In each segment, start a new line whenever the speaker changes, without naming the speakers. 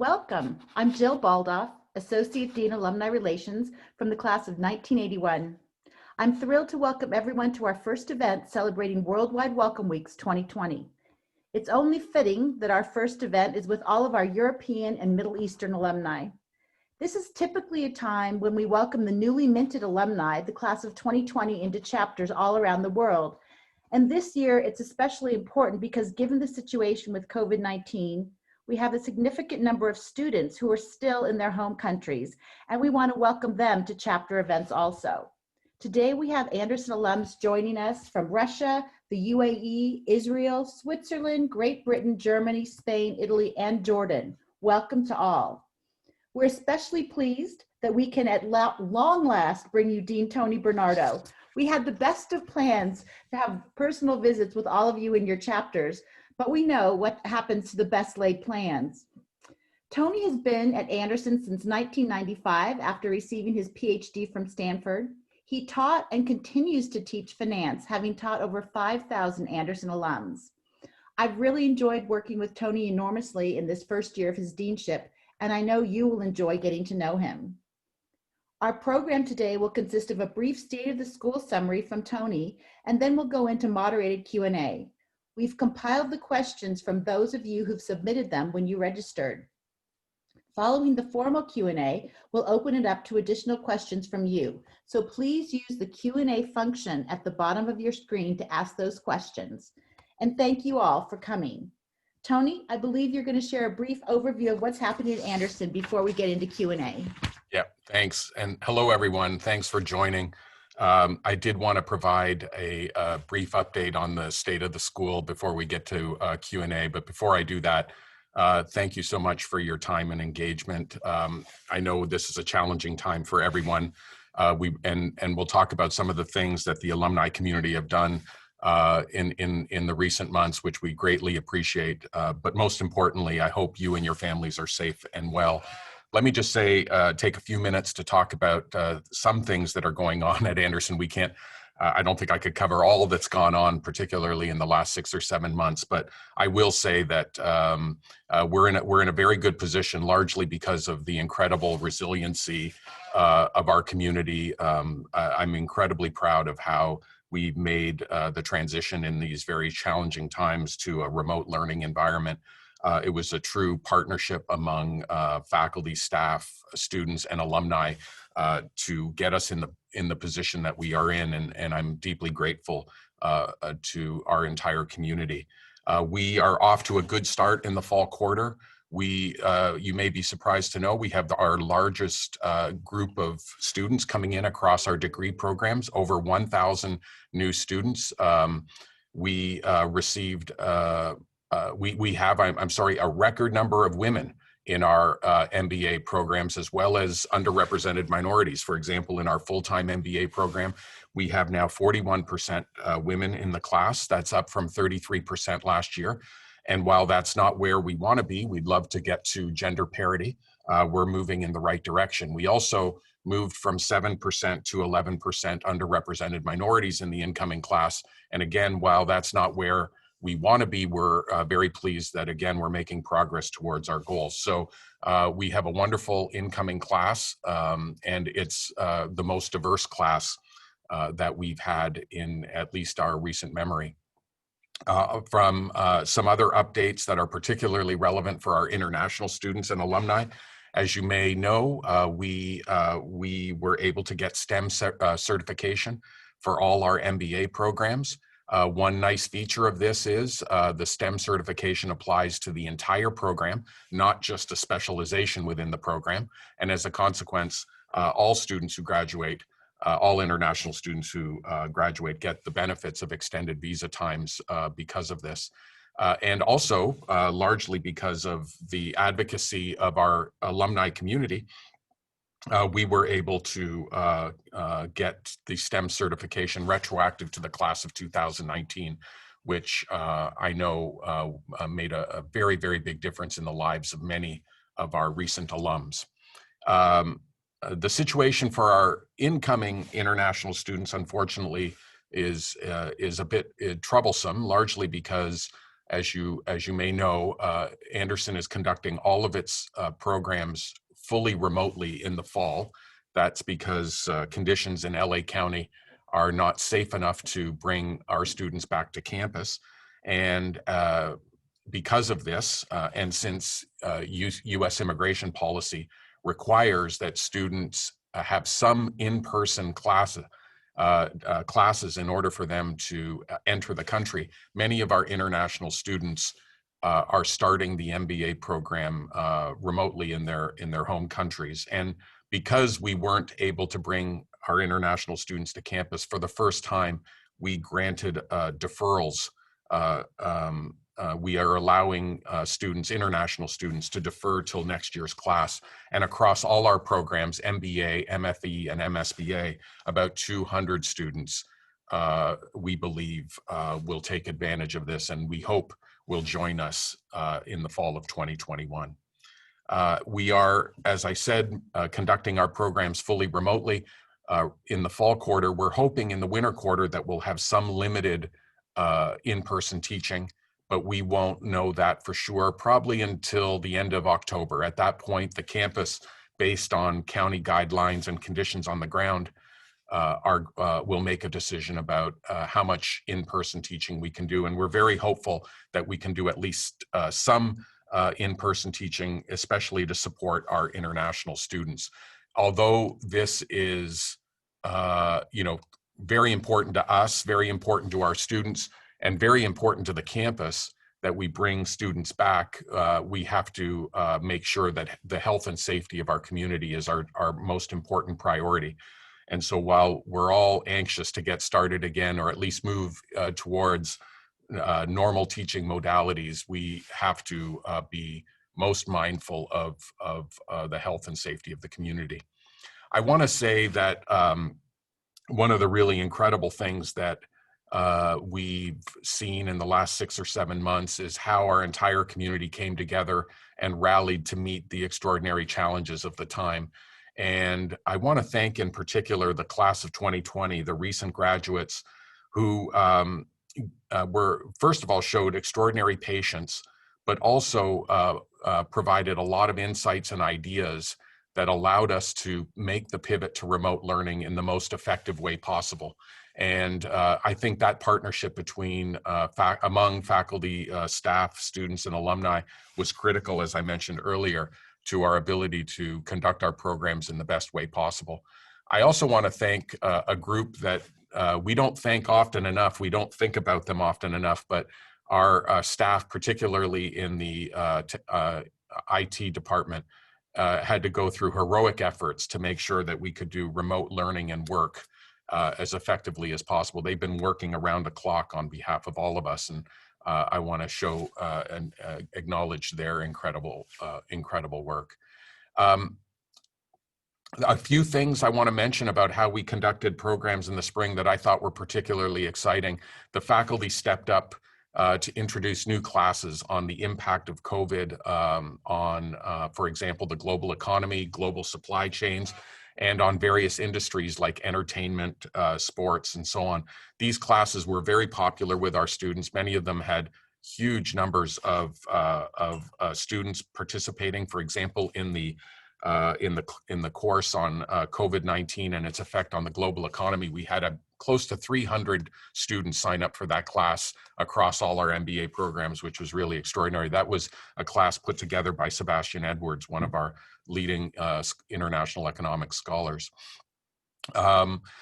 Welcome. I'm Jill Baldauf, Associate Dean Alumni Relations from the class of 1981. I'm thrilled to welcome everyone to our first event celebrating Worldwide Welcome Weeks 2020. It's only fitting that our first event is with all of our European and Middle Eastern alumni. This is typically a time when we welcome the newly minted alumni, the class of 2020, into chapters all around the world. And this year, it's especially important because given the situation with COVID-19, we have a significant number of students who are still in their home countries, and we want to welcome them to chapter events also. Today, we have Anderson alums joining us from Russia, the UAE, Israel, Switzerland, Great Britain, Germany, Spain, Italy, and Jordan. Welcome to all. We're especially pleased that we can at long last bring you Dean Tony Bernardo. We had the best of plans to have personal visits with all of you in your chapters, but we know what happens to the best laid plans. Tony has been at Anderson since 1995 after receiving his PhD from Stanford. He taught and continues to teach finance, having taught over 5,000 Anderson alums. I've really enjoyed working with Tony enormously in this first year of his deanship, and I know you will enjoy getting to know him. Our program today will consist of a brief state of the school summary from Tony, and then we'll go into moderated Q&A. We've compiled the questions from those of you who've submitted them when you registered. Following the formal Q&A, we'll open it up to additional questions from you. So please use the Q&A function at the bottom of your screen to ask those questions. And thank you all for coming. Tony, I believe you're going to share a brief overview of what's happening at Anderson before we get into Q&A.
Yeah, thanks. And hello, everyone. Thanks for joining. I did want to provide a brief update on the state of the school before we get to Q&A. But before I do that, thank you so much for your time and engagement. I know this is a challenging time for everyone. And we'll talk about some of the things that the alumni community have done in the recent months, which we greatly appreciate. But most importantly, I hope you and your families are safe and well. Let me just say, take a few minutes to talk about some things that are going on at Anderson. We can't, I don't think I could cover all that's gone on, particularly in the last 6 or 7 months, but I will say that we're in a very good position, largely because of the incredible resiliency of our community. I'm incredibly proud of how we made the transition in these very challenging times to a remote learning environment. It was a true partnership among faculty, staff, students, and alumni to get us in the position that we are in, and I'm deeply grateful to our entire community. We are off to a good start in the fall quarter. You may be surprised to know we have our largest group of students coming in across our degree programs, over 1,000 new students. We received we have a record number of women in our MBA programs, as well as underrepresented minorities. For example, in our full-time MBA program, we have now 41% women in the class. That's up from 33% last year. And while that's not where we want to be, we'd love to get to gender parity. We're moving in the right direction. We also moved from 7% to 11% underrepresented minorities in the incoming class. And again, while that's not where we want to be, we're very pleased that, again, we're making progress towards our goals. So we have a wonderful incoming class, and it's the most diverse class that we've had in at least our recent memory. From some other updates that are particularly relevant for our international students and alumni, as you may know, we were able to get STEM certification for all our MBA programs. One nice feature of this is the STEM certification applies to the entire program, not just a specialization within the program. And as a consequence, all students who graduate, all international students who graduate, get the benefits of extended visa times because of this. And also, largely because of the advocacy of our alumni community, we were able to get the STEM certification retroactive to the class of 2019, which I know made a very, very big difference in the lives of many of our recent alums. The situation for our incoming international students, unfortunately, is a bit troublesome, largely because As you may know, Anderson is conducting all of its programs fully remotely in the fall. That's because conditions in LA County are not safe enough to bring our students back to campus. And because of this, and since U.S. immigration policy requires that students have some in-person classes in order for them to enter the country, many of our international students are starting the MBA program remotely in their home countries. And because we weren't able to bring our international students to campus, for the first time, we granted deferrals. We are allowing international students, to defer till next year's class. And across all our programs, MBA, MFE, and MSBA, about 200 students, we believe, will take advantage of this, and we hope will join us in the fall of 2021. We are, as I said, conducting our programs fully remotely. In the fall quarter, we're hoping in the winter quarter that we'll have some limited in-person teaching, but we won't know that for sure, probably until the end of October. At that point, the campus, based on county guidelines and conditions on the ground, will make a decision about how much in-person teaching we can do. And we're very hopeful that we can do at least some in-person teaching, especially to support our international students. Although this is, very important to us, very important to our students, and very important to the campus that we bring students back, we have to make sure that the health and safety of our community is our most important priority. And so while we're all anxious to get started again, or at least move towards normal teaching modalities, we have to be most mindful of the health and safety of the community. I want to say that one of the really incredible things that we've seen in the last 6 or 7 months is how our entire community came together and rallied to meet the extraordinary challenges of the time. And I want to thank in particular the class of 2020, the recent graduates who were, first of all, showed extraordinary patience, but also provided a lot of insights and ideas that allowed us to make the pivot to remote learning in the most effective way possible. And I think that partnership between among faculty, staff, students, and alumni was critical, as I mentioned earlier, to our ability to conduct our programs in the best way possible. I also want to thank a group that we don't thank often enough. We don't think about them often enough, but our staff, particularly in the IT department, had to go through heroic efforts to make sure that we could do remote learning and work as effectively as possible. They've been working around the clock on behalf of all of us, and I want to show and acknowledge their incredible work. A few things I want to mention about how we conducted programs in the spring that I thought were particularly exciting. The faculty stepped up to introduce new classes on the impact of COVID on, for example, the global economy, global supply chains, and on various industries like entertainment, sports, and so on. These classes were very popular with our students. Many of them had huge numbers of students participating. For example, in the course on COVID-19 and its effect on the global economy, we had close to 300 students sign up for that class across all our MBA programs, which was really extraordinary. That was a class put together by Sebastian Edwards, one of our leading international economics scholars.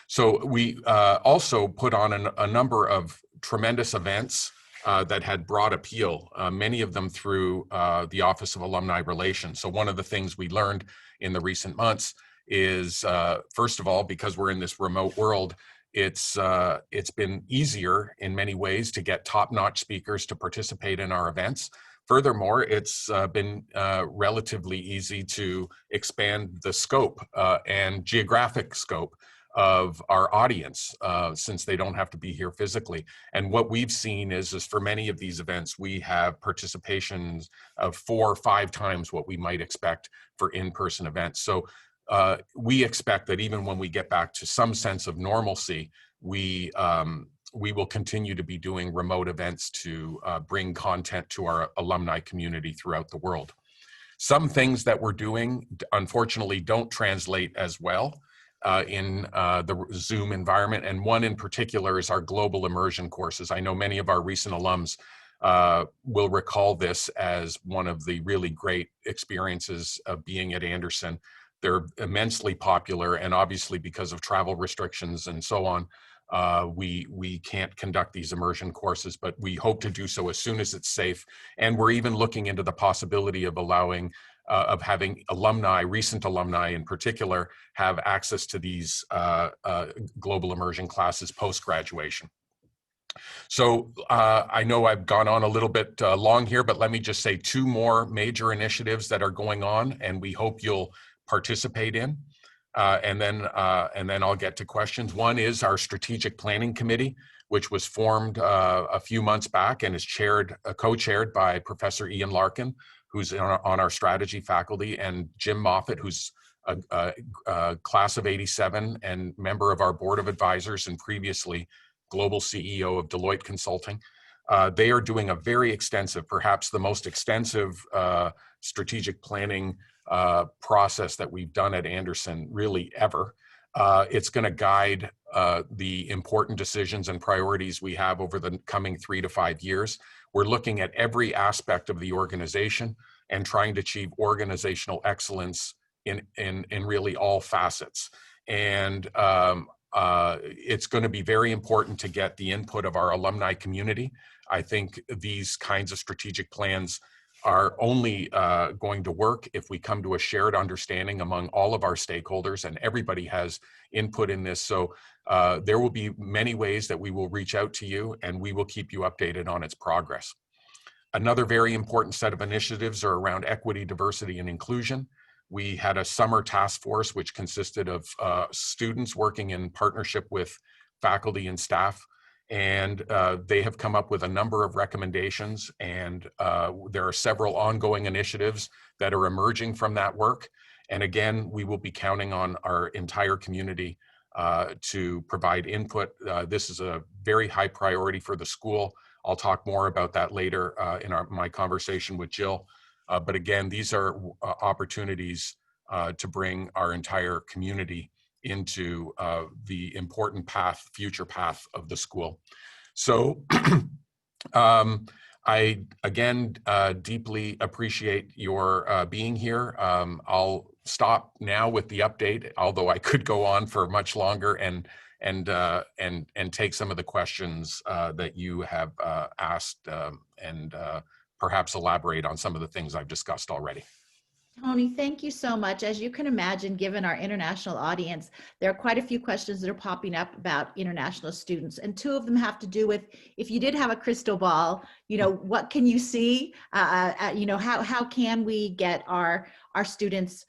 So we also put on a number of tremendous events that had broad appeal, many of them through the Office of Alumni Relations. So one of the things we learned in the recent months is, first of all, because we're in this remote world, it's been easier in many ways to get top-notch speakers to participate in our events. Furthermore, it's been relatively easy to expand the scope and geographic scope of our audience, since they don't have to be here physically. And what we've seen is for many of these events, we have participations of 4 or 5 times what we might expect for in-person events. So we expect that even when we get back to some sense of normalcy, we we will continue to be doing remote events to bring content to our alumni community throughout the world. Some things that we're doing, unfortunately, don't translate as well in the Zoom environment. And one in particular is our global immersion courses. I know many of our recent alums will recall this as one of the really great experiences of being at Anderson. They're immensely popular, and obviously because of travel restrictions and so on, we can't conduct these immersion courses, but we hope to do so as soon as it's safe. And we're even looking into the possibility of allowing, of having alumni, recent alumni in particular, have access to these global immersion classes post-graduation. So I know I've gone on a little bit long here, but let me just say two more major initiatives that are going on and we hope you'll participate in. And then I'll get to questions. One is our strategic planning committee, which was formed a few months back and is co-chaired by Professor Ian Larkin, who's on our strategy faculty, and Jim Moffat, who's a class of '87 and member of our board of advisors and previously global CEO of Deloitte Consulting. They are doing a very extensive, perhaps the most extensive strategic planning process that we've done at Anderson really ever. It's going to guide the important decisions and priorities we have over the coming 3 to 5 years. We're looking at every aspect of the organization and trying to achieve organizational excellence in really all facets. And it's going to be very important to get the input of our alumni community. I think these kinds of strategic plans are only going to work if we come to a shared understanding among all of our stakeholders, and everybody has input in this. So there will be many ways that we will reach out to you, and we will keep you updated on its progress. Another very important set of initiatives are around equity, diversity, and inclusion. We had a summer task force which consisted of students working in partnership with faculty and staff, and they have come up with a number of recommendations, and there are several ongoing initiatives that are emerging from that work. And again, we will be counting on our entire community to provide input. This is a very high priority for the school. I'll talk more about that later in my conversation with Jill. But again, these are opportunities to bring our entire community into the important future path of the school. So I, again, deeply appreciate your being here. I'll stop now with the update, although I could go on for much longer and take some of the questions that you have asked and perhaps elaborate on some of the things I've discussed already.
Tony, thank you so much. As you can imagine, given our international audience, there are quite a few questions that are popping up about international students. And two of them have to do with, if you did have a crystal ball, what can you see? How can we get our students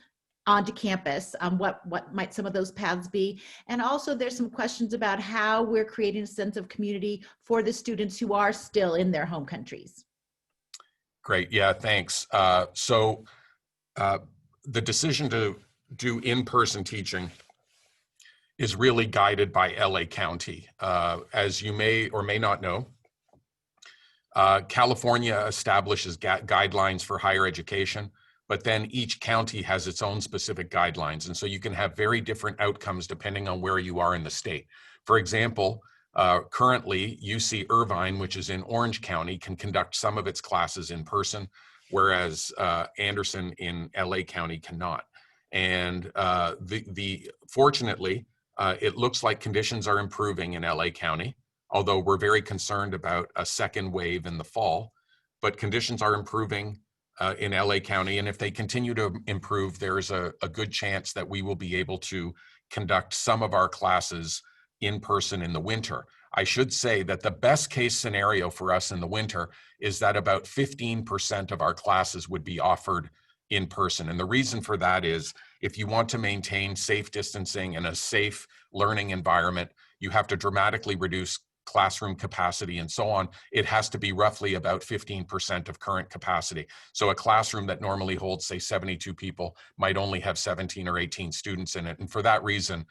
onto campus? What might some of those paths be? And also there's some questions about how we're creating a sense of community for the students who are still in their home countries.
Great, yeah, thanks. The decision to do in-person teaching is really guided by LA County. As you may or may not know, California establishes guidelines for higher education, but then each county has its own specific guidelines. And so you can have very different outcomes depending on where you are in the state. For example, currently UC Irvine, which is in Orange County, can conduct some of its classes in person, whereas Anderson in LA County cannot. And fortunately, it looks like conditions are improving in LA County, although we're very concerned about a second wave in the fall, but conditions are improving in LA County. And if they continue to improve, there's a good chance that we will be able to conduct some of our classes in person in the winter. I should say that the best case scenario for us in the winter is that about 15% of our classes would be offered in person. And the reason for that is if you want to maintain safe distancing and a safe learning environment, you have to dramatically reduce classroom capacity and so on, it has to be roughly about 15% of current capacity. So a classroom that normally holds, say, 72 people might only have 17 or 18 students in it. And for that reason,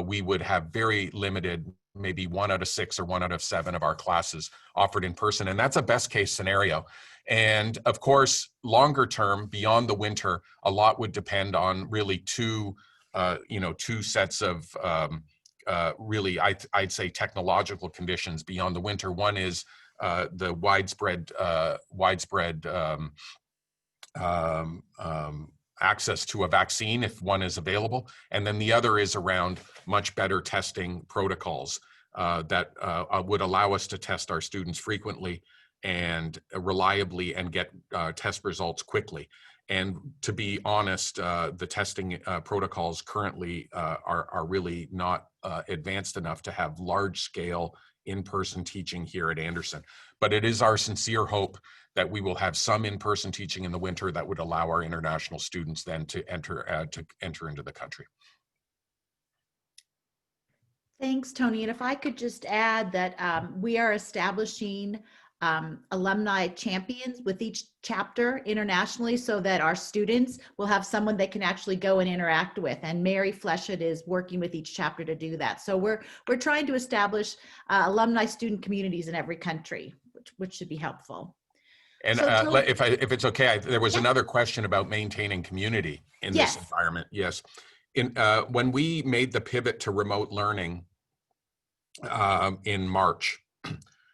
we would have very limited, maybe 1 out of 6 or 1 out of 7 of our classes offered in person. And that's a best case scenario. And of course, longer term, beyond the winter, a lot would depend on really two sets of really, I'd say, technological conditions beyond the winter. One is the widespread access to a vaccine if one is available. And then the other is around much better testing protocols that would allow us to test our students frequently and reliably and get test results quickly. And to be honest, the testing protocols currently are really not advanced enough to have large-scale in-person teaching here at Anderson. But it is our sincere hope that we will have some in-person teaching in the winter that would allow our international students then to enter into the country.
Thanks, Tony. And if I could just add that we are establishing alumni champions with each chapter internationally so that our students will have someone they can actually go and interact with. And Mary Fleshett is working with each chapter to do that. So we're trying to establish alumni student communities in every country, which should be helpful.
And
so,
if it's okay, there was another question about maintaining community in this environment. Yes. When we made the pivot to remote learning in March,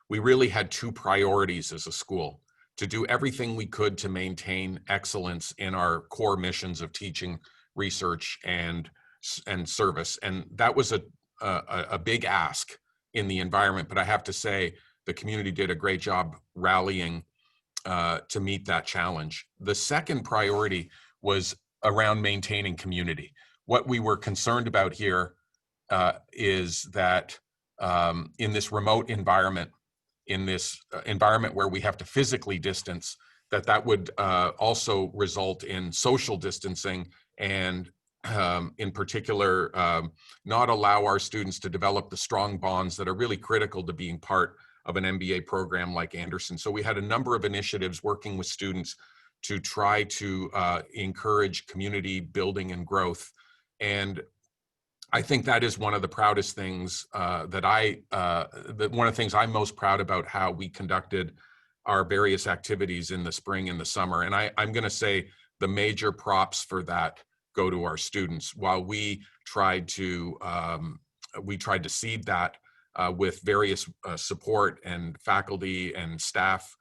we really had 2 priorities as a school: to do everything we could to maintain excellence in our core missions of teaching, research, and service. And that was a big ask in the environment, but I have to say the community did a great job rallying to meet that challenge. The second priority was around maintaining community. What we were concerned about here is that in this remote environment, in this environment where we have to physically distance, that would also result in social distancing and in particular, not allow our students to develop the strong bonds that are really critical to being part of an MBA program like Anderson. So we had a number of initiatives working with students to try to encourage community building and growth. And I think that is one of the proudest things one of the things I'm most proud about how we conducted our various activities in the spring and the summer. And I'm going to say the major props for that go to our students. While we tried to seed that with various support and faculty and staff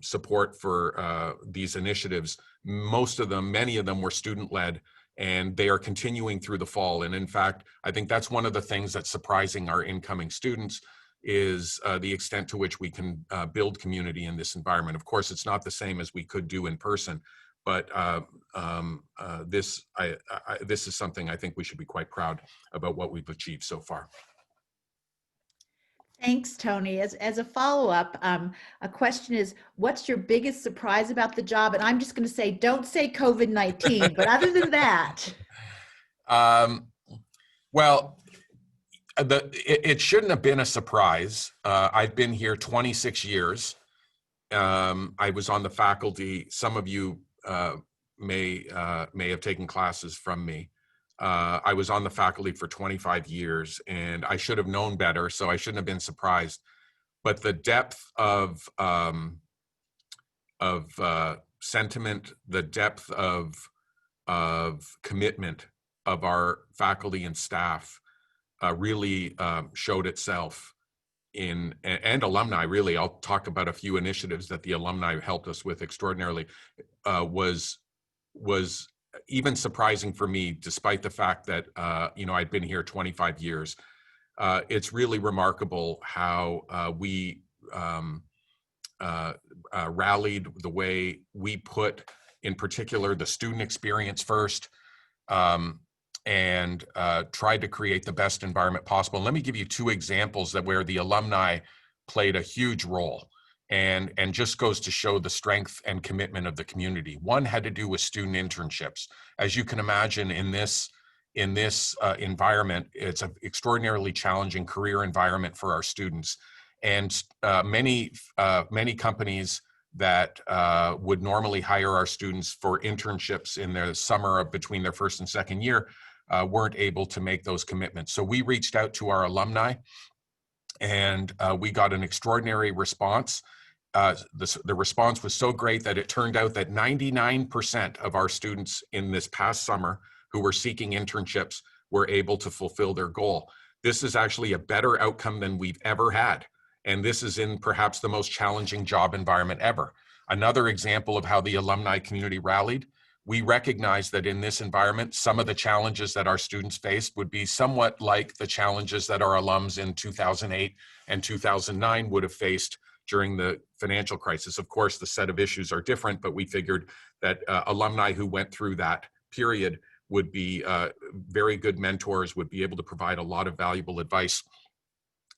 support for these initiatives, many of them were student-led, and they are continuing through the fall. And in fact, I think that's one of the things that's surprising our incoming students is the extent to which we can build community in this environment. Of course, it's not the same as we could do in person, but this is something I think we should be quite proud about what we've achieved so far.
Thanks, Tony. As a follow-up, a question is, what's your biggest surprise about the job? And I'm just going to say, don't say COVID-19, but other than that.
Well, it shouldn't have been a surprise. I've been here 26 years. I was on the faculty. Some of you may have taken classes from me. I was on the faculty for 25 years, and I should have known better, so I shouldn't have been surprised. But the depth of sentiment, the depth of commitment of our faculty and staff really showed itself and alumni, really. I'll talk about a few initiatives that the alumni helped us with extraordinarily, was even surprising for me, despite the fact that, I'd been here 25 years. It's really remarkable how we rallied, the way we put, in particular, the student experience first, and tried to create the best environment possible. And let me give you 2 examples where the alumni played a huge role. And just goes to show the strength and commitment of the community. One had to do with student internships. As you can imagine, in this in this environment. It's an extraordinarily challenging career environment for our students. And many companies that would normally hire our students for internships in their summer between their first and second year weren't able to make those commitments. So we reached out to our alumni, and we got an extraordinary response. The response was so great that it turned out that 99% of our students in this past summer who were seeking internships were able to fulfill their goal. This is actually a better outcome than we've ever had. And this is in perhaps the most challenging job environment ever. Another example of how the alumni community rallied. We recognize that in this environment, some of the challenges that our students faced would be somewhat like the challenges that our alums in 2008 and 2009 would have faced during the financial crisis. Of course, the set of issues are different, but we figured that alumni who went through that period would be very good mentors, would be able to provide a lot of valuable advice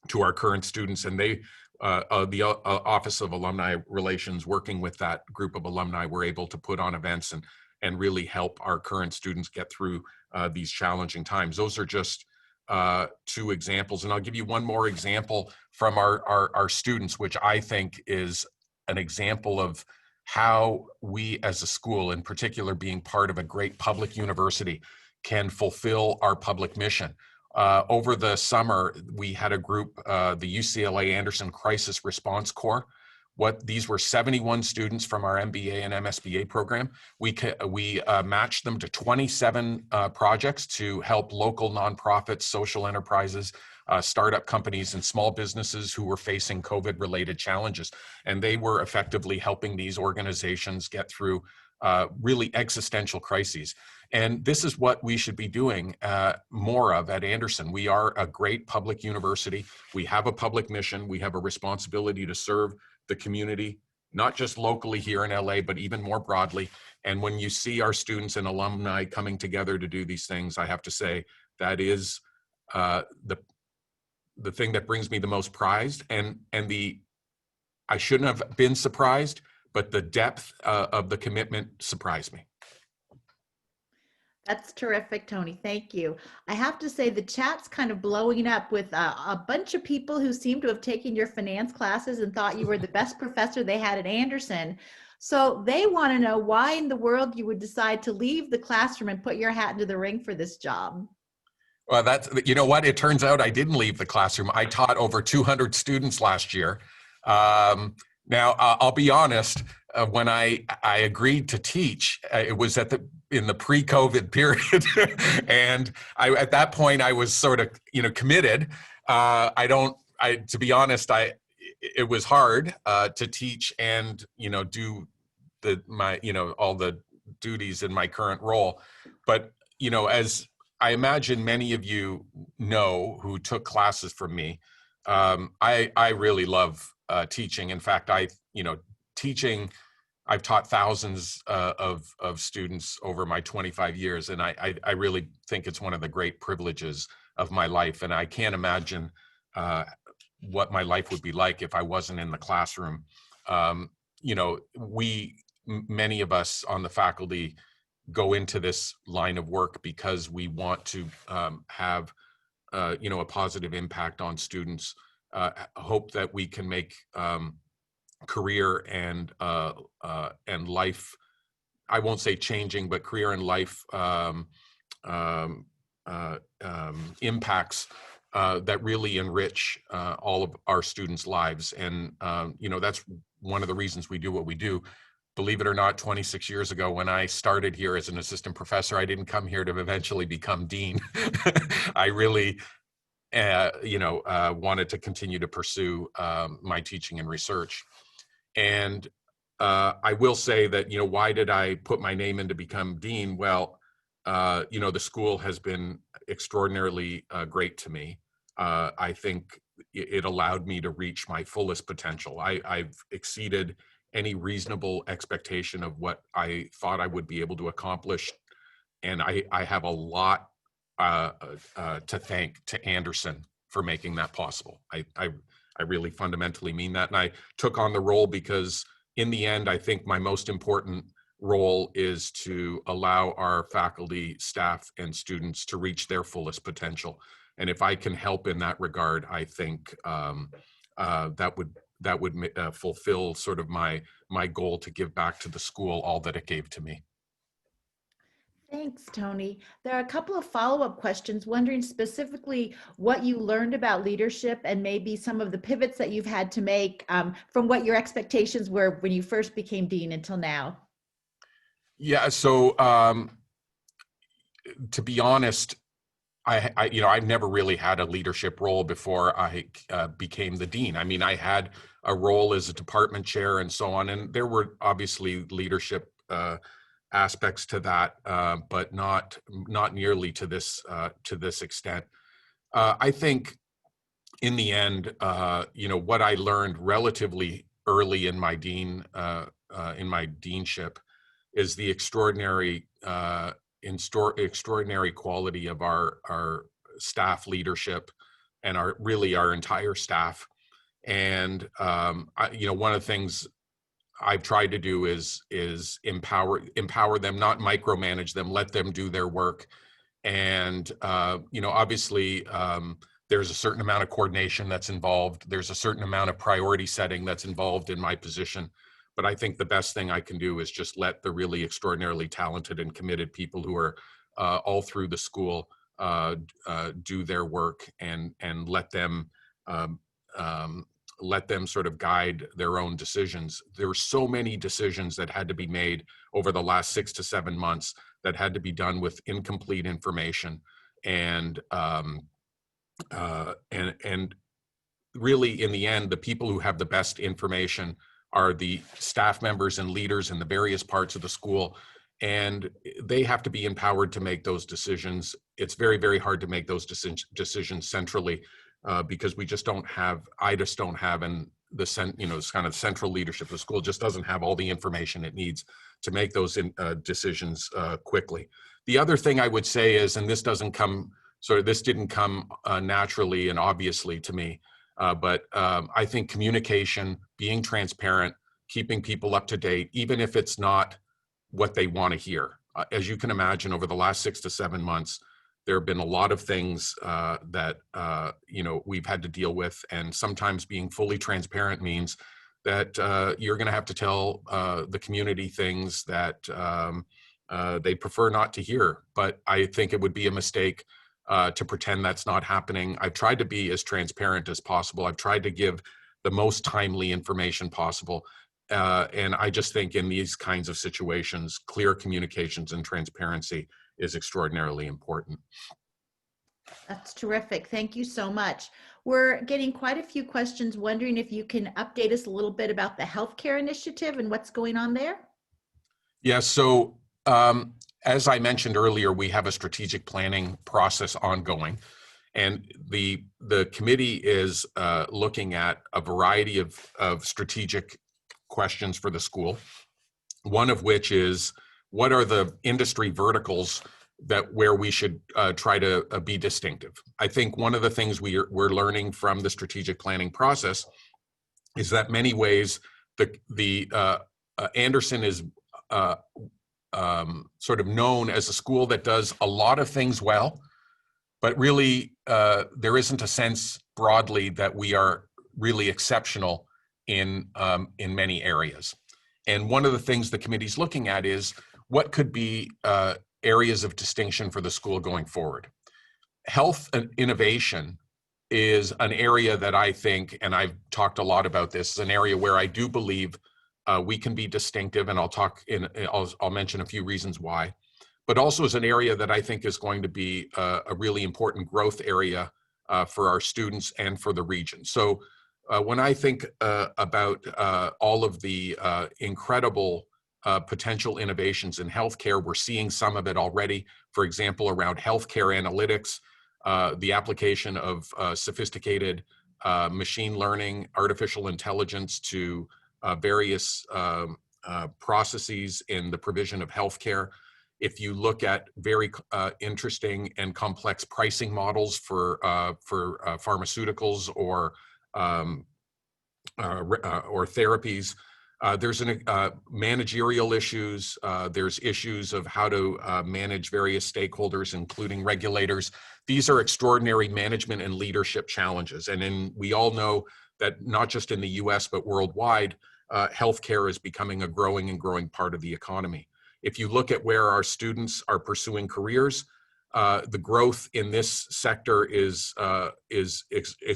to our current students. And the Office of Alumni Relations, working with that group of alumni, were able to put on events and really help our current students get through these challenging times. Those are just two examples. And I'll give you one more example from our students, which I think is an example of how we as a school, in particular being part of a great public university, can fulfill our public mission. Over the summer, we had a group, the UCLA Anderson Crisis Response Corps. These were 71 students from our MBA and MSBA program. We matched them to 27 projects to help local nonprofits, social enterprises, startup companies, and small businesses who were facing COVID-related challenges. And they were effectively helping these organizations get through really existential crises. And this is what we should be doing more of at Anderson. We are a great public university. We have a public mission. We have a responsibility to serve the community, not just locally here in LA, but even more broadly. And when you see our students and alumni coming together to do these things, I have to say that is the thing that brings me the most pride. And I shouldn't have been surprised, but the depth of the commitment surprised me.
That's terrific, Tony. Thank you. I have to say the chat's kind of blowing up with a bunch of people who seem to have taken your finance classes and thought you were the best professor they had at Anderson. So they want to know why in the world you would decide to leave the classroom and put your hat into the ring for this job.
Well, you know what? It turns out I didn't leave the classroom. I taught over 200 students last year. Now, I'll be honest, when I agreed to teach, it was in the pre-COVID period. And at that point, I was sort of, committed. To be honest, it was hard to teach and, do all the duties in my current role. But, as I imagine many of you know who took classes from me, I really love teaching. In fact, teaching, I've taught thousands of students over my 25 years, and I really think it's one of the great privileges of my life. And I can't imagine what my life would be like if I wasn't in the classroom. Many of us on the faculty go into this line of work because we want to have a positive impact on students. Hope that we can make career and life, I won't say changing, but career and life impacts that really enrich all of our students' lives. And that's one of the reasons we do what we do. Believe it or not, 26 years ago, when I started here as an assistant professor, I didn't come here to eventually become dean. I really wanted to continue to pursue my teaching and research. And I will say that, why did I put my name in to become dean? Well, the school has been extraordinarily great to me. I think it allowed me to reach my fullest potential. I've exceeded any reasonable expectation of what I thought I would be able to accomplish. And I have a lot to thank to Anderson for making that possible. I really fundamentally mean that. And I took on the role because in the end, I think my most important role is to allow our faculty, staff, and students to reach their fullest potential. And if I can help in that regard, I think that would fulfill sort of my goal to give back to the school all that it gave to me.
Thanks, Tony. There are a couple of follow-up questions wondering specifically what you learned about leadership and maybe some of the pivots that you've had to make from what your expectations were when you first became dean until now.
Yeah, so to be honest, I've never really had a leadership role before I became the dean. I mean, I had a role as a department chair and so on, and there were obviously leadership aspects to that, but not nearly to this extent. I think in the end, what I learned relatively early in my deanship is the extraordinary quality of our staff leadership and our entire staff. And one of the things I've tried to do is empower them, not micromanage them, let them do their work. And obviously there's a certain amount of coordination that's involved. There's a certain amount of priority setting that's involved in my position. But I think the best thing I can do is just let the really extraordinarily talented and committed people who are all through the school do their work and let them sort of guide their own decisions. There were so many decisions that had to be made over the last 6 to 7 months that had to be done with incomplete information, and really in the end, the people who have the best information are the staff members and leaders in the various parts of the school, and they have to be empowered to make those decisions. It's very, very hard to make those decisions centrally because I just don't have, and this kind of central leadership of the school just doesn't have all the information it needs to make those decisions quickly. The other thing I would say is, and this didn't come naturally and obviously to me, but I think communication, being transparent, keeping people up to date, even if it's not what they want to hear. As you can imagine, over the last 6 to 7 months, there have been a lot of things that we've had to deal with, and sometimes being fully transparent means that you're going to have to tell the community things that they prefer not to hear. But I think it would be a mistake to pretend that's not happening. I've tried to be as transparent as possible. I've tried to give the most timely information possible. And I just think in these kinds of situations, clear communications and transparency is extraordinarily important.
That's terrific. Thank you so much. We're getting quite a few questions wondering if you can update us a little bit about the healthcare initiative and what's going on there.
Yeah, so as I mentioned earlier, we have a strategic planning process ongoing, and the committee is looking at a variety of strategic questions for the school. One of which is, what are the industry verticals where we should try to be distinctive? I think one of the things we're learning from the strategic planning process is that many ways the Anderson is sort of known as a school that does a lot of things well, but really there isn't a sense broadly that we are really exceptional in many areas. And one of the things the committee's looking at is what could be areas of distinction for the school going forward. Health and innovation is an area that I think, and I've talked a lot about this, is an area where I do believe we can be distinctive, and I'll mention a few reasons why, but also is an area that I think is going to be a really important growth area for our students and for the region. So when I think about all of the incredible potential innovations in healthcare, we're seeing some of it already. For example, around healthcare analytics, the application of sophisticated machine learning, artificial intelligence to various processes in the provision of healthcare. If you look at very interesting and complex pricing models for pharmaceuticals or therapies, There's managerial issues. There's issues of how to manage various stakeholders, including regulators. These are extraordinary management and leadership challenges. And we all know that not just in the US, but worldwide, healthcare is becoming a growing part of the economy. If you look at where our students are pursuing careers, the growth in this sector is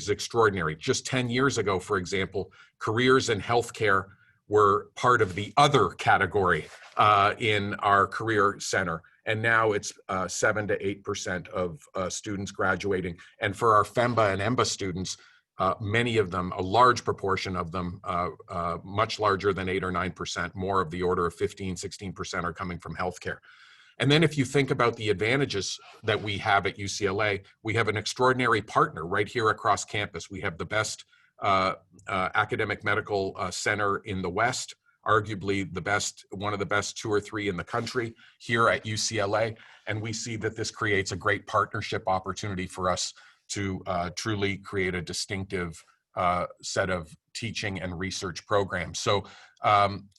extraordinary. Just 10 years ago, for example, careers in healthcare were part of the other category in our career center. And now it's 7 to 8% of students graduating. And for our FEMBA and EMBA students, many of them, a large proportion of them, much larger than 8 or 9%, more of the order of 15, 16% are coming from healthcare. And then if you think about the advantages that we have at UCLA, we have an extraordinary partner right here across campus. We have the best academic medical center in the West, arguably one of the best 2 or 3 in the country here at UCLA. And we see that this creates a great partnership opportunity for us to truly create a distinctive set of teaching and research programs. So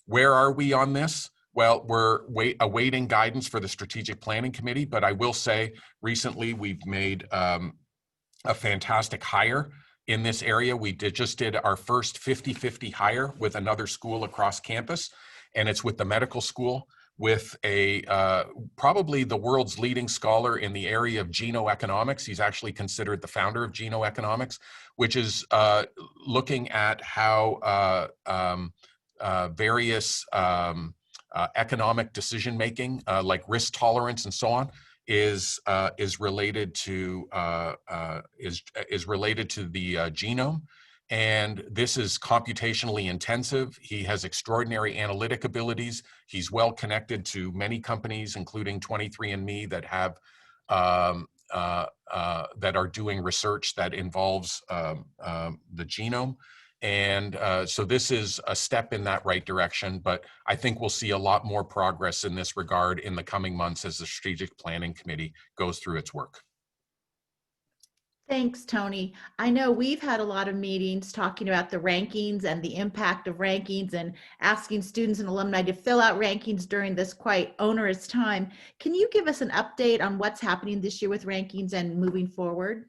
where are we on this? Well, we're awaiting guidance for the Strategic Planning Committee, but I will say recently we've made a fantastic hire in this area. We just did our first 50-50 hire with another school across campus, and it's with the medical school with probably the world's leading scholar in the area of genoeconomics. He's actually considered the founder of genoeconomics, which is looking at how various economic decision-making, like risk tolerance and so on, is related to the genome. And this is computationally intensive. He has extraordinary analytic abilities. He's well connected to many companies, including 23andMe, that have that are doing research that involves the genome. And so this is a step in that right direction, but I think we'll see a lot more progress in this regard in the coming months as the Strategic Planning Committee goes through its work.
Thanks, Tony. I know we've had a lot of meetings talking about the rankings and the impact of rankings and asking students and alumni to fill out rankings during this quite onerous time. Can you give us an update on what's happening this year with rankings and moving forward?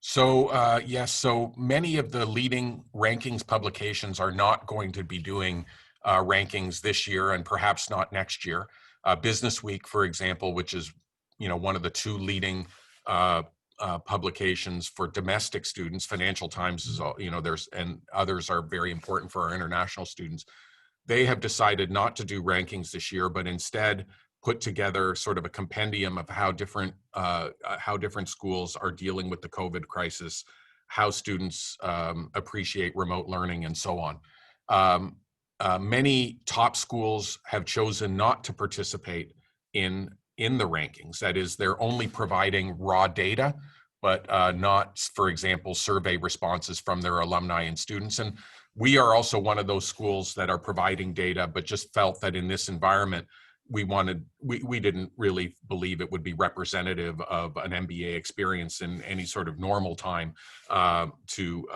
So yes, so many of the leading rankings publications are not going to be doing rankings this year and perhaps not next year. Business Week, for example, which is one of the 2 leading publications for domestic students. Financial Times is and others are very important for our international students. They have decided not to do rankings this year, but instead put together sort of a compendium of how different schools are dealing with the COVID crisis, how students appreciate remote learning, and so on. Many top schools have chosen not to participate in the rankings. That is, they're only providing raw data, but not, for example, survey responses from their alumni and students. And we are also one of those schools that are providing data, but just felt that in this environment, we didn't really believe it would be representative of an MBA experience in any sort of normal time to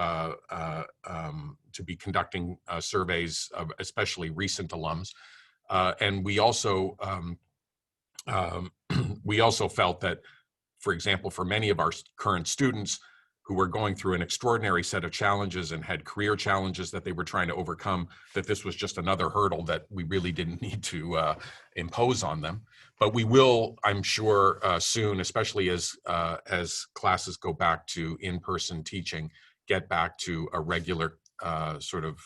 be conducting surveys of especially recent alums. And we also felt that, for example, for many of our current students who were going through an extraordinary set of challenges and had career challenges that they were trying to overcome, that this was just another hurdle that we really didn't need to impose on them. But we will, I'm sure, soon, especially as classes go back to in-person teaching, get back to a regular sort of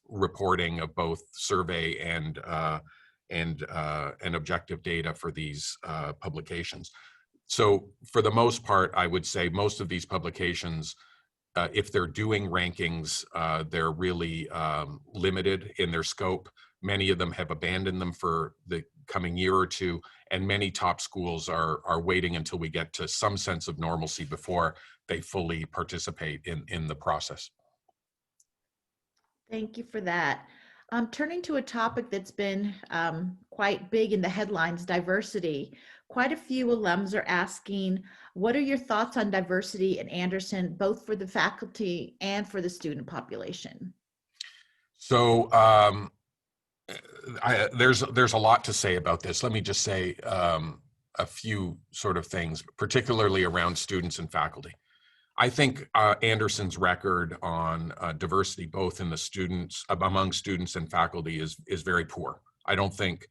reporting of both survey and objective data for these publications. So for the most part, I would say most of these publications, if they're doing rankings, they're really limited in their scope. Many of them have abandoned them for the coming year or 2, and many top schools are waiting until we get to some sense of normalcy before they fully participate in the process.
Thank you for that. Turning to a topic that's been quite big in the headlines, diversity. Quite a few alums are asking, what are your thoughts on diversity in Anderson, both for the faculty and for the student population?
So there's a lot to say about this. Let me just say a few sort of things, particularly around students and faculty. I think Anderson's record on diversity, both in the students, among students and faculty, is very poor. I don't think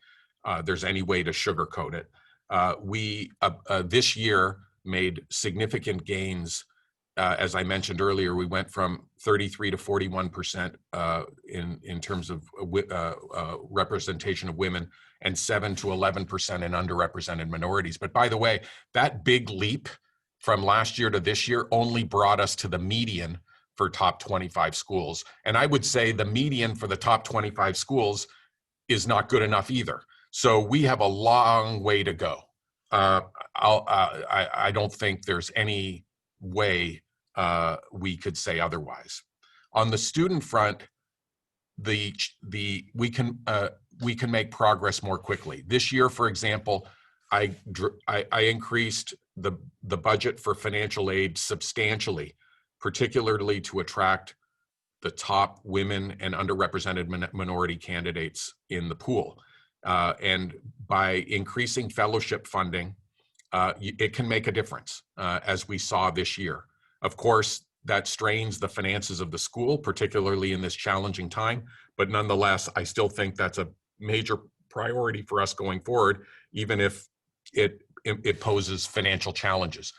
there's any way to sugarcoat it. We this year made significant gains. As I mentioned earlier, we went from 33 to 41% in terms of representation of women, and 7 to 11% in underrepresented minorities. But by the way, that big leap from last year to this year only brought us to the median for top 25 schools. And I would say the median for the top 25 schools is not good enough either. So we have a long way to go. I don't think there's any way we could say otherwise. On the student front, we can make progress more quickly. This year, for example, I increased the budget for financial aid substantially, particularly to attract the top women and underrepresented minority candidates in the pool. And by increasing fellowship funding, it can make a difference, as we saw this year. Of course, that strains the finances of the school, particularly in this challenging time. But nonetheless, I still think that's a major priority for us going forward, even if it poses financial challenges.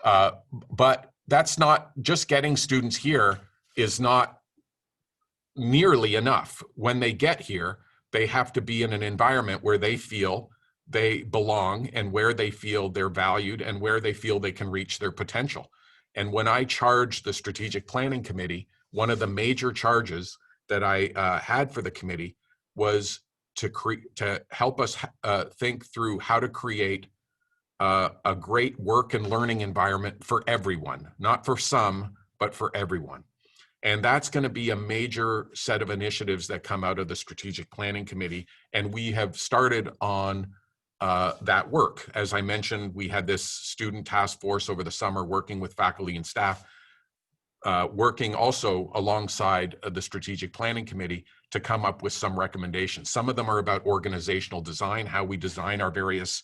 But that's not just getting students here is not nearly enough. When they get here, they have to be in an environment where they feel they belong and where they feel they're valued and where they feel they can reach their potential. And when I charged the Strategic Planning Committee, one of the major charges that I had for the committee was to help us think through how to create a great work and learning environment for everyone, not for some, but for everyone. And that's going to be a major set of initiatives that come out of the Strategic Planning Committee. And we have started on that work. As I mentioned, we had this student task force over the summer working with faculty and staff, working also alongside the Strategic Planning Committee to come up with some recommendations. Some of them are about organizational design, how we design our various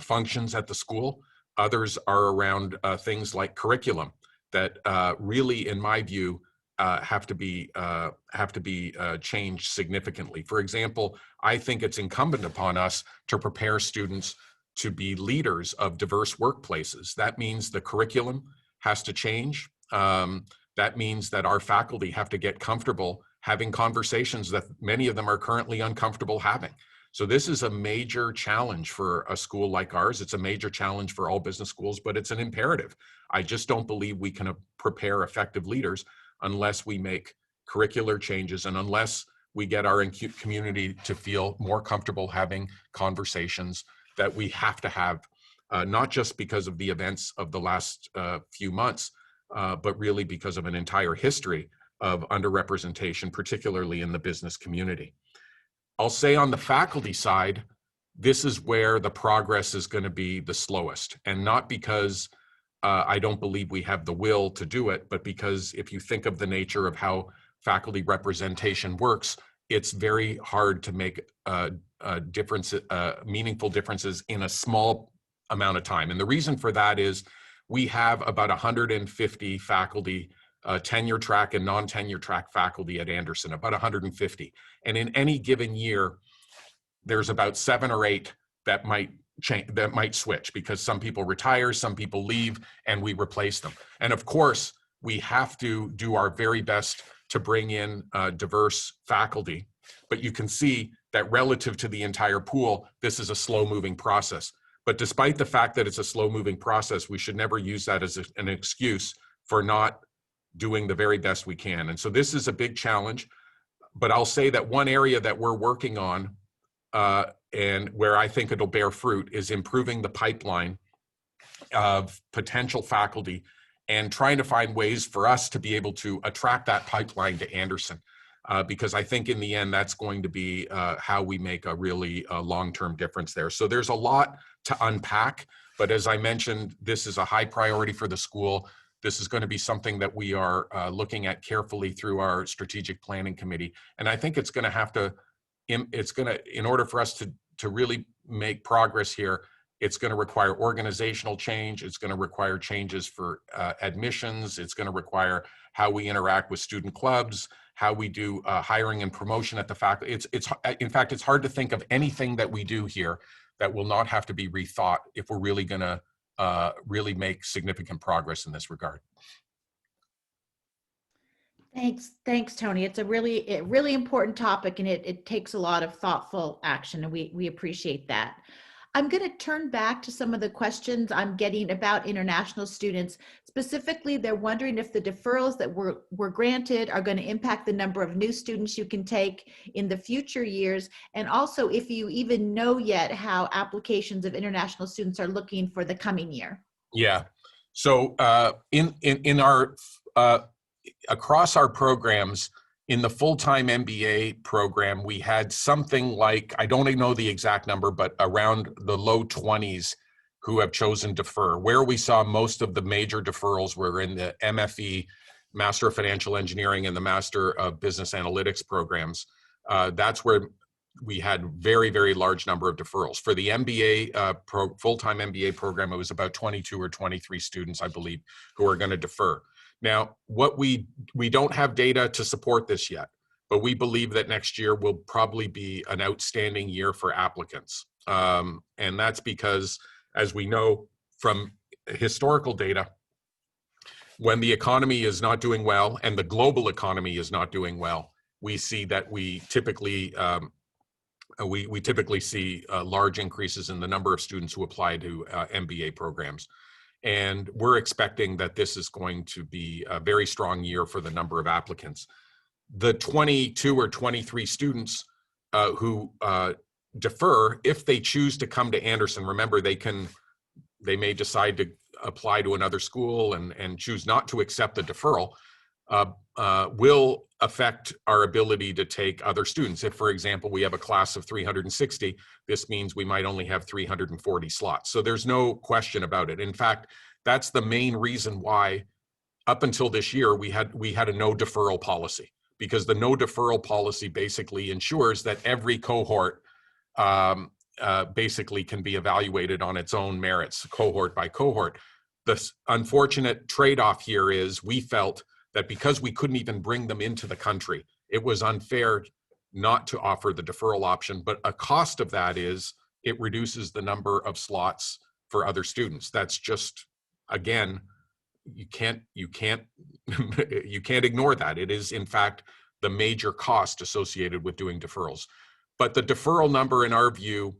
functions at the school. Others are around things like curriculum that really, in my view, have to be changed significantly. For example, I think it's incumbent upon us to prepare students to be leaders of diverse workplaces. That means the curriculum has to change. That means that our faculty have to get comfortable having conversations that many of them are currently uncomfortable having. So this is a major challenge for a school like ours. It's a major challenge for all business schools, but it's an imperative. I just don't believe we can prepare effective leaders unless we make curricular changes and unless we get our community to feel more comfortable having conversations that we have to have, not just because of the events of the last few months, but really because of an entire history of underrepresentation, particularly in the business community. I'll say on the faculty side, this is where the progress is going to be the slowest, and not because I don't believe we have the will to do it, but because if you think of the nature of how faculty representation works, it's very hard to make meaningful differences in a small amount of time. And the reason for that is we have about 150 faculty, tenure track and non-tenure track faculty at Anderson, about 150. And in any given year, there's about 7 or 8 that might change, that might switch, because some people retire, some people leave, and we replace them. And of course, we have to do our very best to bring in diverse faculty. But you can see that relative to the entire pool, this is a slow-moving process. But despite the fact that it's a slow-moving process, we should never use that as an excuse for not doing the very best we can. And so this is a big challenge. But I'll say that one area that we're working on and where I think it'll bear fruit is improving the pipeline of potential faculty and trying to find ways for us to be able to attract that pipeline to Anderson. Because I think in the end, that's going to be how we make a really long-term difference there. So there's a lot to unpack, but as I mentioned, this is a high priority for the school. This is going to be something that we are looking at carefully through our strategic planning committee. And I think it's going to have to, in order for us to really make progress here, it's going to require organizational change. It's going to require changes for admissions. It's going to require how we interact with student clubs, how we do hiring and promotion at the faculty. In fact, it's hard to think of anything that we do here that will not have to be rethought if we're really going to really make significant progress in this regard.
Thanks, Tony. It's a really important topic, and it takes a lot of thoughtful action, and we appreciate that. I'm going to turn back to some of the questions I'm getting about international students. Specifically, they're wondering if the deferrals that were granted are going to impact the number of new students you can take in the future years, and also if you even know yet how applications of international students are looking for the coming year.
Yeah. So in our across our programs, in the full-time MBA program, we had something like, I don't know the exact number, but around the low 20s who have chosen defer. Where we saw most of the major deferrals were in the MFE, Master of Financial Engineering, and the Master of Business Analytics programs. That's where we had very, very large number of deferrals. For the MBA, full-time MBA program, it was about 22 or 23 students, I believe, who are going to defer. Now, what we don't have data to support this yet, but we believe that next year will probably be an outstanding year for applicants. And that's because, as we know from historical data, when the economy is not doing well and the global economy is not doing well, we see that we typically see large increases in the number of students who apply to MBA programs. And we're expecting that this is going to be a very strong year for the number of applicants. The 22 or 23 students who defer, if they choose to come to Anderson, remember they may decide to apply to another school and choose not to accept the deferral, will affect our ability to take other students. If, for example, we have a class of 360, this means we might only have 340 slots. So there's no question about it. In fact, that's the main reason why up until this year, we had a no deferral policy, because the no deferral policy basically ensures that every cohort basically can be evaluated on its own merits, cohort by cohort. The unfortunate trade-off here is we felt that because we couldn't even bring them into the country, it was unfair not to offer the deferral option. But a cost of that is it reduces the number of slots for other students. That's just, again, you can't ignore that. It is, in fact, the major cost associated with doing deferrals. But the deferral number, in our view,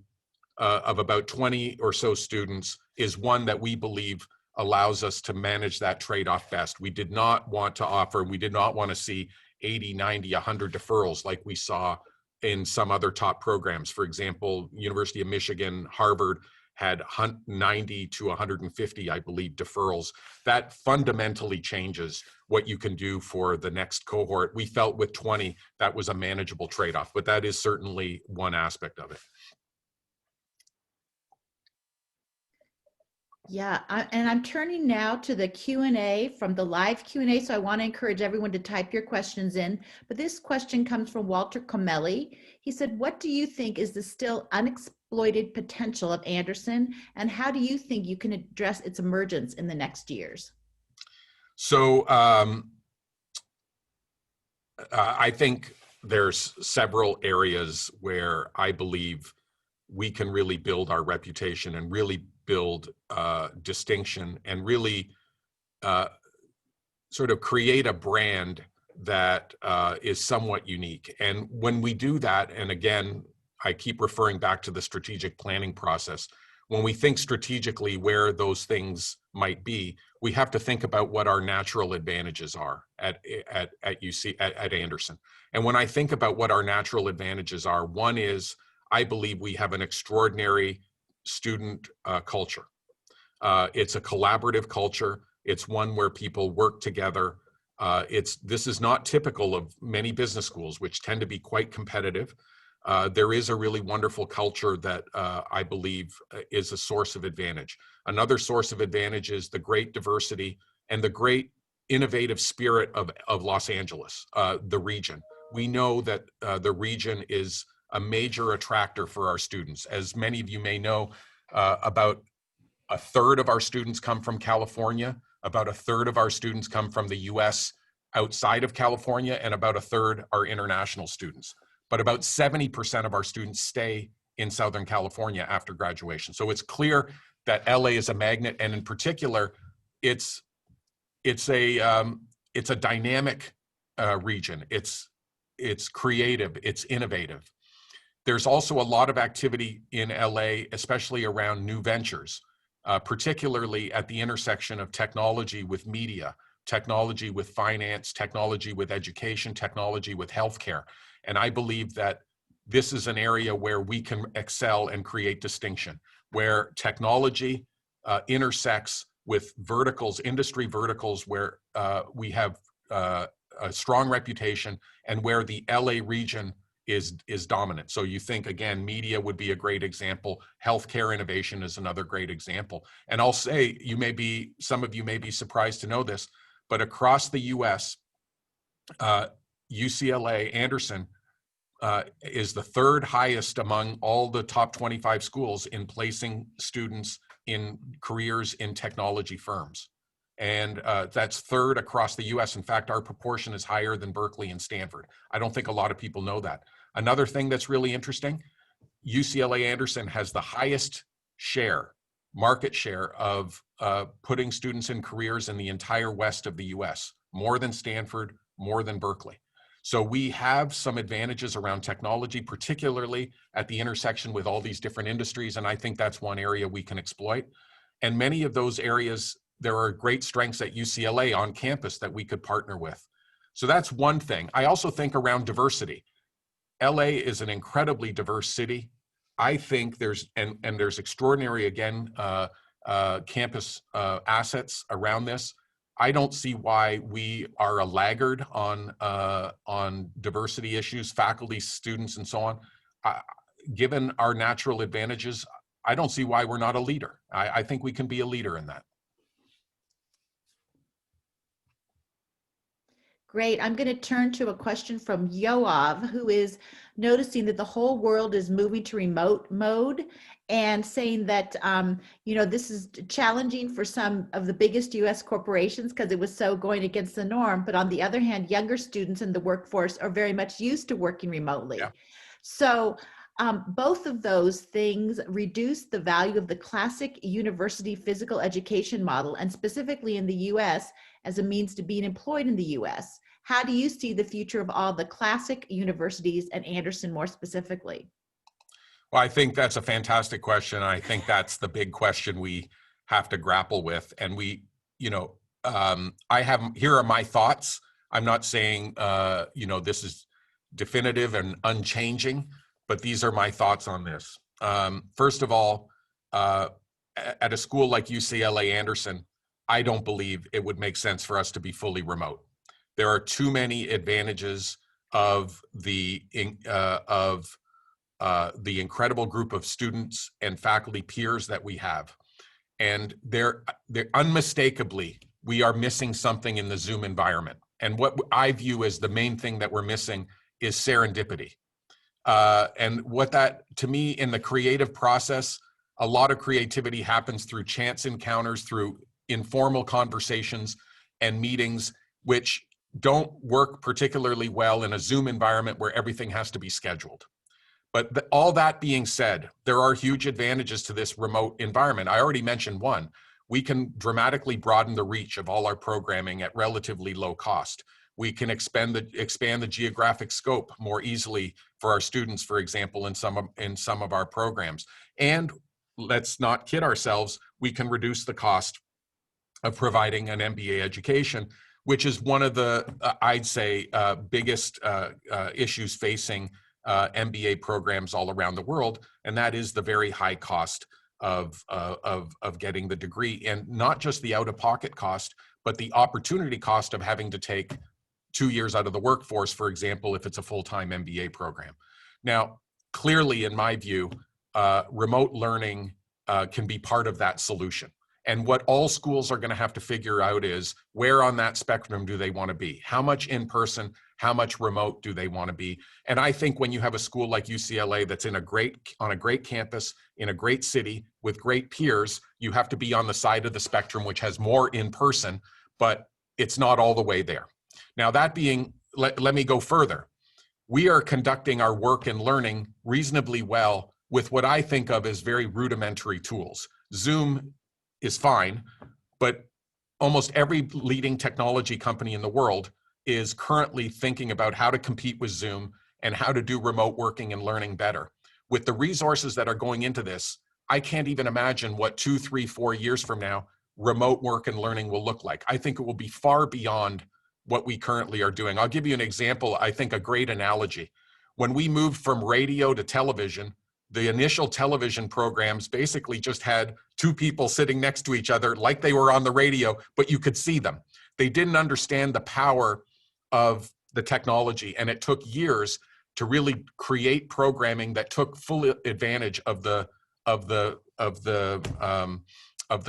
of about 20 or so students is one that we believe allows us to manage that trade-off best. We did not want to see 80, 90, 100 deferrals like we saw in some other top programs. For example, University of Michigan, Harvard had 90 to 150, I believe, deferrals. That fundamentally changes what you can do for the next cohort. We felt with 20, that was a manageable trade-off, but that is certainly one aspect of it.
Yeah, and I'm turning now to the Q&A from the live Q&A, so I want to encourage everyone to type your questions in. But this question comes from Walter Comelli. He said, what do you think is the still unexploited potential of Anderson, and how do you think you can address its emergence in the next years?
So I think there's several areas where I believe we can really build our reputation and really build distinction and really sort of create a brand that is somewhat unique. And when we do that, and again, I keep referring back to the strategic planning process, when we think strategically where those things might be, we have to think about what our natural advantages are at Anderson. And when I think about what our natural advantages are, one is I believe we have an extraordinary student culture. It's a collaborative culture. It's one where people work together. This is not typical of many business schools, which tend to be quite competitive. There is a really wonderful culture that I believe is a source of advantage. Another source of advantage is the great diversity and the great innovative spirit of Los Angeles, the region. We know that the region is a major attractor for our students. As many of you may know, about a third of our students come from California, about a third of our students come from the US outside of California, and about a third are international students. But about 70% of our students stay in Southern California after graduation. So it's clear that LA is a magnet, and in particular, it's a dynamic region. It's creative, it's innovative. There's also a lot of activity in LA, especially around new ventures, particularly at the intersection of technology with media, technology with finance, technology with education, technology with healthcare. And I believe that this is an area where we can excel and create distinction, where technology intersects with verticals, industry verticals, where we have a strong reputation, and where the LA region is dominant. So you think, again, media would be a great example. Healthcare innovation is another great example. And I'll say, some of you may be surprised to know this, but across the US, UCLA Anderson is the third highest among all the top 25 schools in placing students in careers in technology firms. And that's third across the US. In fact, our proportion is higher than Berkeley and Stanford. I don't think a lot of people know that. Another thing that's really interesting, UCLA Anderson has the highest market share of putting students in careers in the entire west of the US, more than Stanford, more than Berkeley. So we have some advantages around technology, particularly at the intersection with all these different industries. And I think that's one area we can exploit. And many of those areas, there are great strengths at UCLA on campus that we could partner with. So that's one thing. I also think around diversity. LA is an incredibly diverse city. I think there's extraordinary, again, campus assets around this. I don't see why we are a laggard on diversity issues, faculty, students, and so on. Given our natural advantages, I don't see why we're not a leader. I think we can be a leader in that.
Great. I'm going to turn to a question from Yoav, who is noticing that the whole world is moving to remote mode and saying that, this is challenging for some of the biggest US corporations because it was so going against the norm. But on the other hand, younger students in the workforce are very much used to working remotely. Yeah. So both of those things reduce the value of the classic university physical education model, and specifically in the US as a means to being employed in the US. How do you see the future of all the classic universities and Anderson more specifically?
Well, I think that's a fantastic question. I think that's the big question we have to grapple with. And here are my thoughts. I'm not saying, this is definitive and unchanging, but these are my thoughts on this. First of all, at a school like UCLA Anderson, I don't believe it would make sense for us to be fully remote. There are too many advantages of the incredible group of students and faculty peers that we have. And they're unmistakably, we are missing something in the Zoom environment. And what I view as the main thing that we're missing is serendipity. And what that, to me, in the creative process, a lot of creativity happens through chance encounters, through informal conversations and meetings, which don't work particularly well in a Zoom environment where everything has to be scheduled. But all that being said, there are huge advantages to this remote environment. I already mentioned one. We can dramatically broaden the reach of all our programming at relatively low cost. We can expand the geographic scope more easily for our students, for example, in some of our programs. And let's not kid ourselves, we can reduce the cost of providing an MBA education, which is one of the, I'd say, biggest issues facing MBA programs all around the world, and that is the very high cost of getting the degree, and not just the out-of-pocket cost, but the opportunity cost of having to take 2 years out of the workforce, for example, if it's a full-time MBA program. Now, clearly, in my view, remote learning can be part of that solution. And what all schools are going to have to figure out is where on that spectrum do they want to be? How much in person, how much remote do they want to be? And I think when you have a school like UCLA that's on a great campus, in a great city with great peers, you have to be on the side of the spectrum which has more in person, but it's not all the way there. Now that being, let me go further. We are conducting our work and learning reasonably well with what I think of as very rudimentary tools. Zoom is fine, but almost every leading technology company in the world is currently thinking about how to compete with Zoom and how to do remote working and learning better. With the resources that are going into this, I can't even imagine what 2, 3, 4 years from now, remote work and learning will look like. I think it will be far beyond what we currently are doing. I'll give you an example, I think a great analogy. When we moved from radio to television, the initial television programs basically just had two people sitting next to each other like they were on the radio, but you could see them. They didn't understand the power of the technology, and it took years to really create programming that took full advantage of the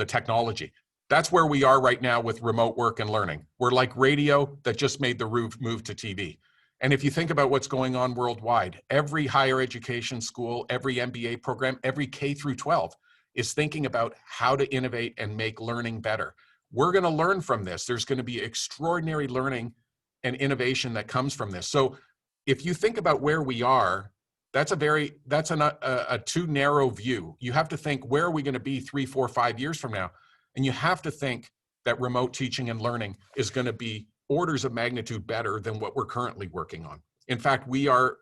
technology. That's where we are right now with remote work and learning. We're like radio that just made the move to TV. And if you think about what's going on worldwide, every higher education school, every MBA program, every K through 12 is thinking about how to innovate and make learning better. We're going to learn from this. There's going to be extraordinary learning and innovation that comes from this. So if you think about where we are, that's a too narrow view. You have to think, where are we going to be 3, 4, 5 years from now? And you have to think that remote teaching and learning is going to be orders of magnitude better than what we're currently working on. In fact, we are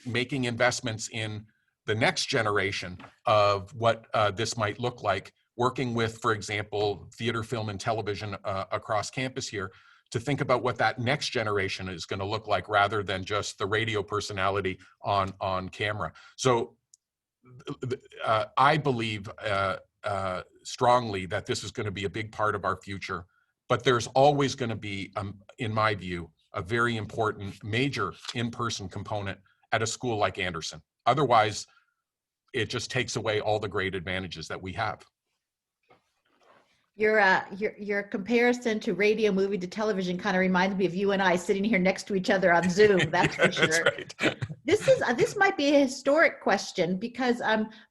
making investments in the next generation of what this might look like, working with, for example, theater, film, and television across campus here to think about what that next generation is going to look like rather than just the radio personality on camera. So I believe strongly that this is going to be a big part of our future. But there's always going to be, in my view, a very important major in-person component at a school like Anderson. Otherwise, it just takes away all the great advantages that we have.
Your comparison to radio moving to television kind of reminds me of you and I sitting here next to each other on Zoom. That's for sure.
That's right.
This might be a historic question because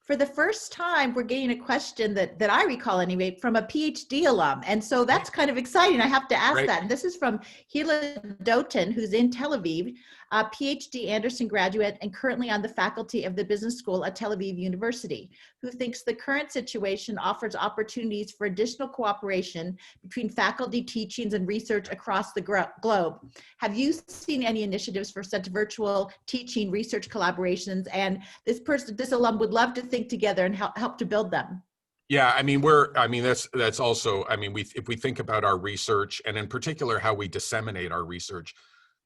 for the first time we're getting a question that I recall anyway from a PhD alum, and so that's kind of exciting. I have to ask that. And this is from Hila Doten, who's in Tel Aviv, a PhD Anderson graduate and currently on the faculty of the business school at Tel Aviv University, who thinks the current situation offers opportunities for additional cooperation between faculty, teachings, and research across the globe. Have you seen any initiatives for such virtual teaching research collaborations? And this alum would love to think together and help to build them.
Yeah, that's also, if we think about our research and in particular how we disseminate our research,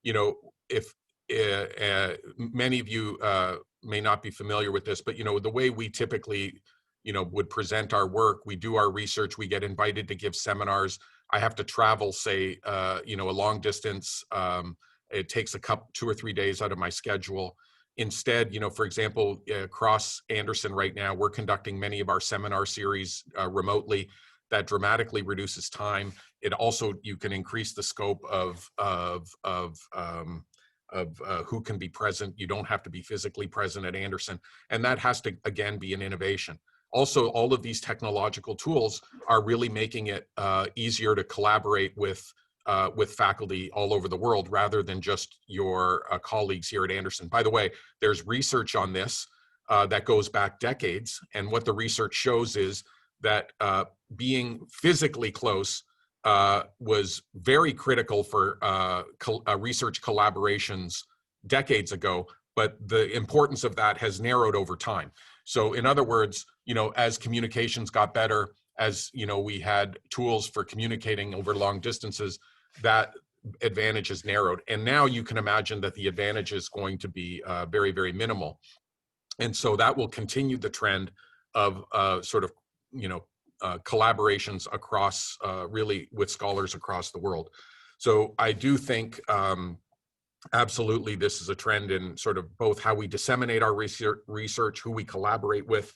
if many of you may not be familiar with this, but the way we typically would present our work, we do our research, we get invited to give seminars. I have to travel, say, a long distance. It takes 2 or 3 days out of my schedule. Instead, for example, across Anderson right now, we're conducting many of our seminar series remotely. That dramatically reduces time. It also, you can increase the scope of who can be present. You don't have to be physically present at Anderson. And that has to, again, be an innovation. Also, all of these technological tools are really making it easier to collaborate with faculty all over the world rather than just your colleagues here at Anderson. By the way, there's research on this that goes back decades. And what the research shows is that being physically close was very critical for research collaborations decades ago, but the importance of that has narrowed over time. So in other words, as communications got better, as we had tools for communicating over long distances, that advantage is narrowed. And now you can imagine that the advantage is going to be very, very minimal. And so that will continue the trend of collaborations across, really with scholars across the world. So I do think absolutely this is a trend in sort of both how we disseminate our research, who we collaborate with.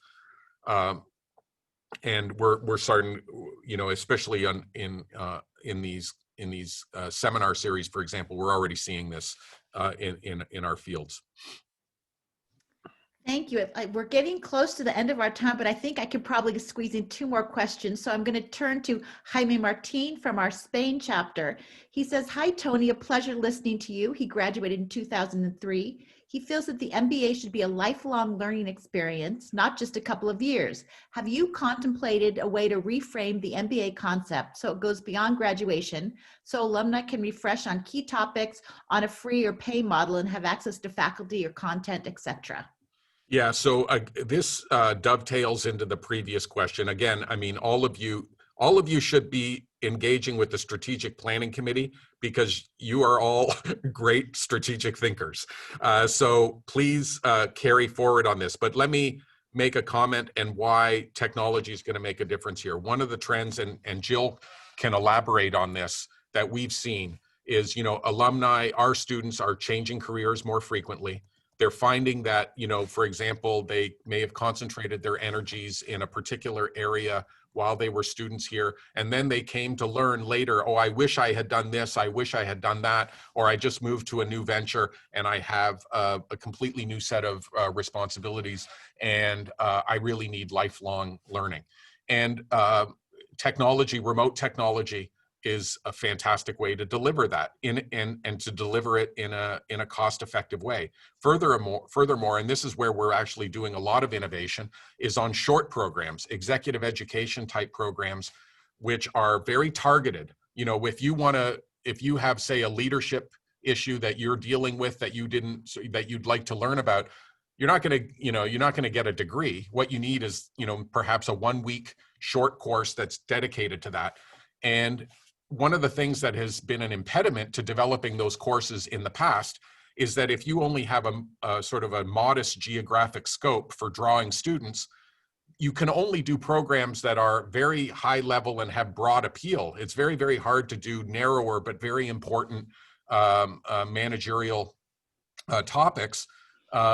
and we're starting, especially in these seminar series, for example, we're already seeing this in our fields.
Thank you. We're getting close to the end of our time, but I think I could probably squeeze in 2 more questions. So I'm going to turn to Jaime Martin from our Spain chapter. He says, "Hi, Tony, a pleasure listening to you." He graduated in 2003. He feels that the MBA should be a lifelong learning experience, not just a couple of years. Have you contemplated a way to reframe the MBA concept so it goes beyond graduation, so alumni can refresh on key topics on a free or pay model and have access to faculty or content, etc.?
Yeah, so this dovetails into the previous question. Again, I mean, all of you should be engaging with the strategic planning committee because you are all great strategic thinkers. So please carry forward on this. But let me make a comment and why technology is going to make a difference here. One of the trends, and Jill can elaborate on this, that we've seen is, alumni, our students are changing careers more frequently. They're finding that, for example, they may have concentrated their energies in a particular area while they were students here, and then they came to learn later, oh, I wish I had done this, I wish I had done that, or I just moved to a new venture and I have a completely new set of responsibilities, and I really need lifelong learning. And technology, remote technology, is a fantastic way to deliver that and to deliver it in a cost-effective way. Furthermore, and this is where we're actually doing a lot of innovation, is on short programs, executive education type programs, which are very targeted. If you have, say, a leadership issue that you're dealing with that you'd like to learn about, you're not going to get a degree. What you need is, perhaps a 1-week short course that's dedicated to that. And one of the things that has been an impediment to developing those courses in the past is that if you only have a sort of a modest geographic scope for drawing students, you can only do programs that are very high level and have broad appeal. It's very, very hard to do narrower but very important managerial topics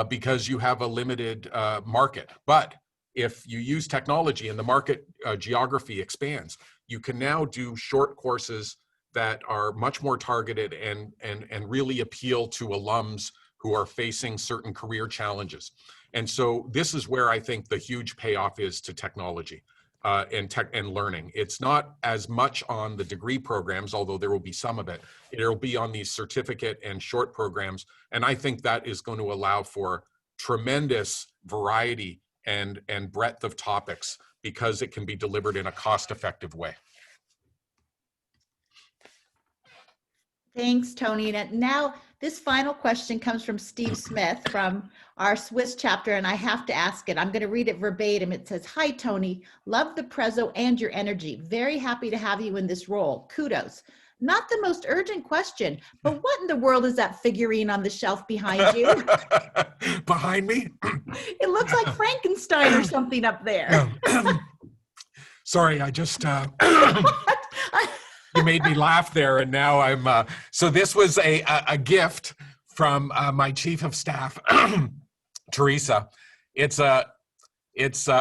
because you have a limited market. But if you use technology and the market geography expands, you can now do short courses that are much more targeted and really appeal to alums who are facing certain career challenges. And so this is where I think the huge payoff is to technology and learning. It's not as much on the degree programs, although there will be some of it. It'll be on these certificate and short programs. And I think that is going to allow for tremendous variety and breadth of topics because it can be delivered in a cost-effective way.
Thanks, Tony. And now this final question comes from Steve Smith from our Swiss chapter, and I have to ask it. I'm going to read it verbatim. It says, "Hi, Tony. Love the prezzo and your energy. Very happy to have you in this role. Kudos. Not the most urgent question, but what in the world is that figurine on the shelf behind you?"
Behind me?
It looks like Frankenstein or something up there.
Sorry, I just... You made me laugh there, and now I'm... So this was a gift from my chief of staff, Teresa. It's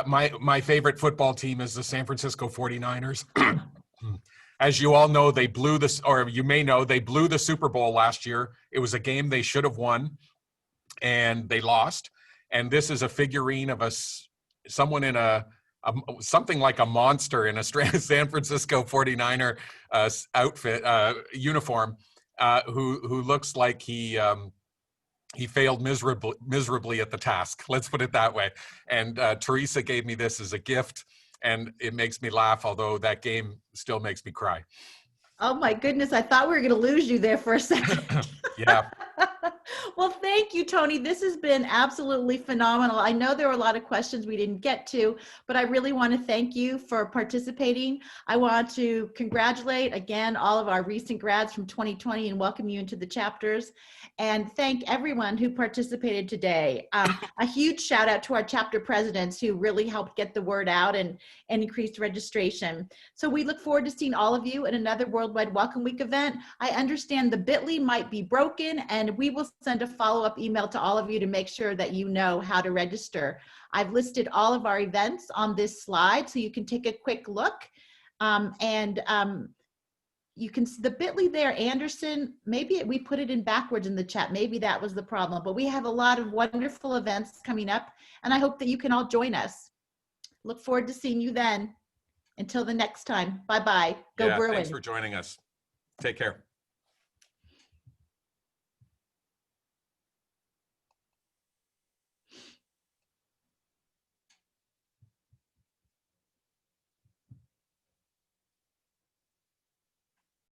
my favorite football team is the San Francisco 49ers. As you all know, they blew this, or you may know, they blew the Super Bowl last year. It was a game they should have won, and they lost. And this is a figurine of someone in something like a monster in a San Francisco 49er outfit, uniform, who looks like he failed miserably at the task. Let's put it that way. And Teresa gave me this as a gift, and it makes me laugh, although that game still makes me cry.
Oh my goodness, I thought we were going to lose you there for a second.
Yeah.
Well, thank you, Tony. This has been absolutely phenomenal. I know there were a lot of questions we didn't get to, but I really want to thank you for participating. I want to congratulate again all of our recent grads from 2020 and welcome you into the chapters, and thank everyone who participated today. A huge shout out to our chapter presidents who really helped get the word out and increased registration. So we look forward to seeing all of you at another Worldwide Welcome Week event. I understand the bit.ly might be broken and and we will send a follow-up email to all of you to make sure that you know how to register. I've listed all of our events on this slide, so you can take a quick look. You can see the bit.ly there, Anderson, maybe we put it in backwards in the chat. Maybe that was the problem, but we have a lot of wonderful events coming up, and I hope that you can all join us. Look forward to seeing you then. Until the next time, bye-bye. Go
Yeah, thanks
Bruins.
for joining us. Take care.